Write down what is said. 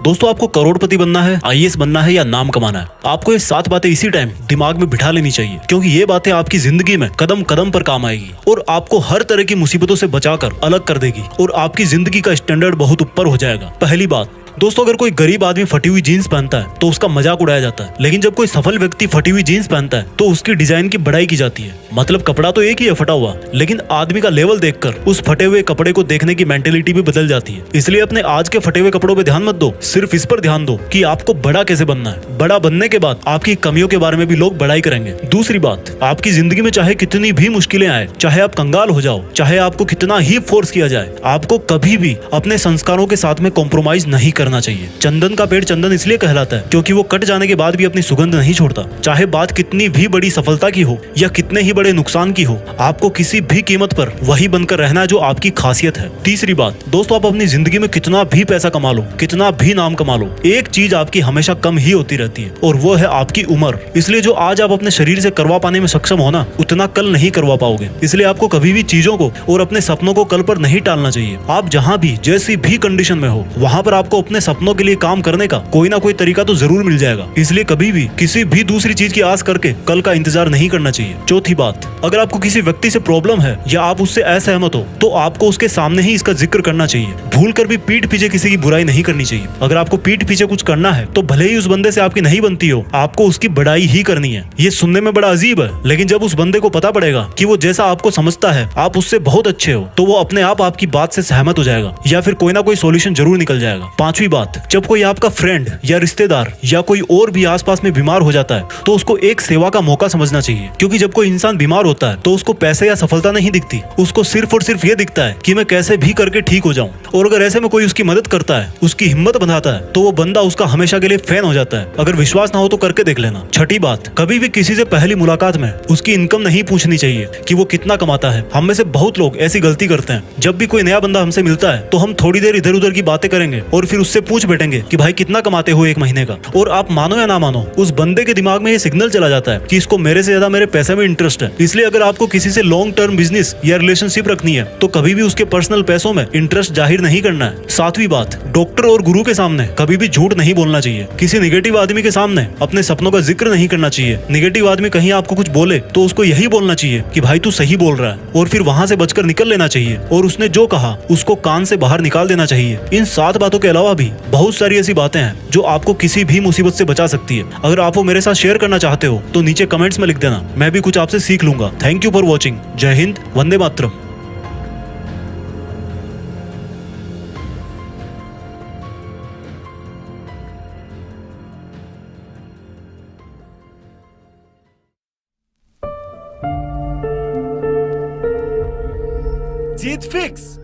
दोस्तों, आपको करोड़पति बनना है, आईएएस बनना है या नाम कमाना है, आपको ये 7 बातें इसी टाइम दिमाग में बिठा लेनी चाहिए, क्योंकि ये बातें आपकी जिंदगी में कदम कदम पर काम आएगी और आपको हर तरह की मुसीबतों से बचाकर अलग कर देगी और आपकी जिंदगी का स्टैंडर्ड बहुत ऊपर हो जाएगा। पहली बात दोस्तों, अगर कोई गरीब आदमी फटी हुई जीन्स पहनता है तो उसका मजाक उड़ाया जाता है, लेकिन जब कोई सफल व्यक्ति फटी हुई जीन्स पहनता है तो उसकी डिजाइन की बड़ाई की जाती है। मतलब कपड़ा तो एक ही है फटा हुआ, लेकिन आदमी का लेवल देखकर उस फटे हुए कपड़े को देखने की मेंटेलिटी भी बदल जाती है। इसलिए अपने आज के फटे हुए कपड़ों पे ध्यान मत दो, सिर्फ इस पर ध्यान दो कि आपको बड़ा कैसे बनना है। बड़ा बनने के बाद आपकी कमियों के बारे में भी लोग बड़ाई करेंगे। दूसरी बात, आपकी जिंदगी में चाहे कितनी भी मुश्किलें आए, चाहे आप कंगाल हो जाओ, चाहे आपको कितना ही फोर्स किया जाए, आपको कभी भी अपने संस्कारों के साथ में कॉम्प्रोमाइज नहीं करना चाहिए। चंदन का पेड़ चंदन इसलिए कहलाता है क्योंकि वो कट जाने के बाद भी अपनी सुगंध नहीं छोड़ता। चाहे बात कितनी भी बड़ी सफलता की हो या कितने ही बड़े नुकसान की हो, आपको किसी भी कीमत पर वही बनकर रहना है जो आपकी खासियत है। तीसरी बात दोस्तों, आप अपनी जिंदगी में कितना भी पैसा कमा लो, कितना भी नाम कमा लो, एक चीज आपकी हमेशा कम ही होती रहती है और वो है आपकी उम्र। इसलिए जो आज आप अपने शरीर से करवा पाने में सक्षम हो ना, उतना कल नहीं करवा पाओगे। इसलिए आपको कभी भी चीजों को और अपने सपनों को कल पर नहीं टालना चाहिए। आप जहाँ भी जैसी भी कंडीशन में हो, वहाँ पर आपको अपने सपनों के लिए काम करने का कोई ना कोई तरीका तो जरूर मिल जाएगा। इसलिए कभी भी किसी भी दूसरी चीज की आस करके कल का इंतजार नहीं करना चाहिए। चौथी बात, अगर आपको किसी व्यक्ति से प्रॉब्लम है या आप उससे असहमत हो तो आपको उसके सामने ही इसका जिक्र करना चाहिए। भूल कर भी पीठ पीछे किसी की बुराई नहीं करनी चाहिए। अगर आपको पीठ पीछे कुछ करना है तो भले ही उस बंदे से आपकी नहीं बनती हो, आपको उसकी बड़ाई ही करनी है। ये सुनने में बड़ा अजीब है, लेकिन जब उस बंदे को पता पड़ेगा कि वो जैसा आपको समझता है आप उससे बहुत अच्छे हो, तो वो अपने आप आपकी बात से सहमत हो जाएगा या फिर कोई ना कोई सोल्यूशन जरूर निकल जाएगा। पांचवी बात, जब कोई आपका फ्रेंड या रिश्तेदार या कोई और भी आसपास में बीमार हो जाता है तो उसको एक सेवा का मौका समझना चाहिए, क्योंकि जब कोई इंसान बीमार होता है तो उसको पैसे या सफलता नहीं दिखती, उसको सिर्फ और सिर्फ ये दिखता है कि मैं कैसे भी करके ठीक हो जाऊं। और अगर ऐसे में कोई उसकी मदद करता है, उसकी हिम्मत बनाता है, तो वो बंदा उसका हमेशा के लिए फैन हो जाता है। अगर विश्वास ना हो तो करके देख लेना। छठी बात, कभी भी किसी से पहली मुलाकात में उसकी इनकम नहीं पूछनी चाहिए कि वो कितना कमाता है। हम में से बहुत लोग ऐसी गलती करते हैं। जब भी कोई नया बंदा हमसे मिलता है तो हम थोड़ी देर इधर उधर की बातें करेंगे और फिर उससे पूछ बैठेंगे कि भाई कितना कमाते हो एक महीने का। और आप मानो या ना मानो, उस बंदे के दिमाग में ये सिग्नल चला जाता है कि इसको मेरे से ज्यादा मेरे पैसे में इंटरेस्ट है। इसलिए अगर आपको किसी से लॉन्ग टर्म बिजनेस या रिलेशनशिप रखनी है तो कभी भी उसके पर्सनल पैसों में इंटरेस्ट जाहिर नहीं करना है। सातवीं बात, डॉक्टर और गुरु के सामने कभी भी झूठ नहीं बोलना चाहिए। किसी निगेटिव आदमी के सामने अपने सपनों का जिक्र नहीं करना चाहिए। निगेटिव आदमी कहीं आपको कुछ बोले तो उसको यही बोलना चाहिए कि भाई तू सही बोल रहा है, और फिर वहां से बचकर निकल लेना चाहिए और उसने जो कहा उसको कान से बाहर निकाल देना चाहिए। इन 7 बातों के अलावा भी बहुत सारी ऐसी बातें हैं जो आपको किसी भी मुसीबत से बचा सकती है। अगर आप वो मेरे साथ शेयर करना चाहते हो तो नीचे कमेंट्स में लिख देना, मैं भी कुछ आपसे सीख लूंगा। Thank you for watching. जय हिंद, वंदे मातरम। जीत फिक्स।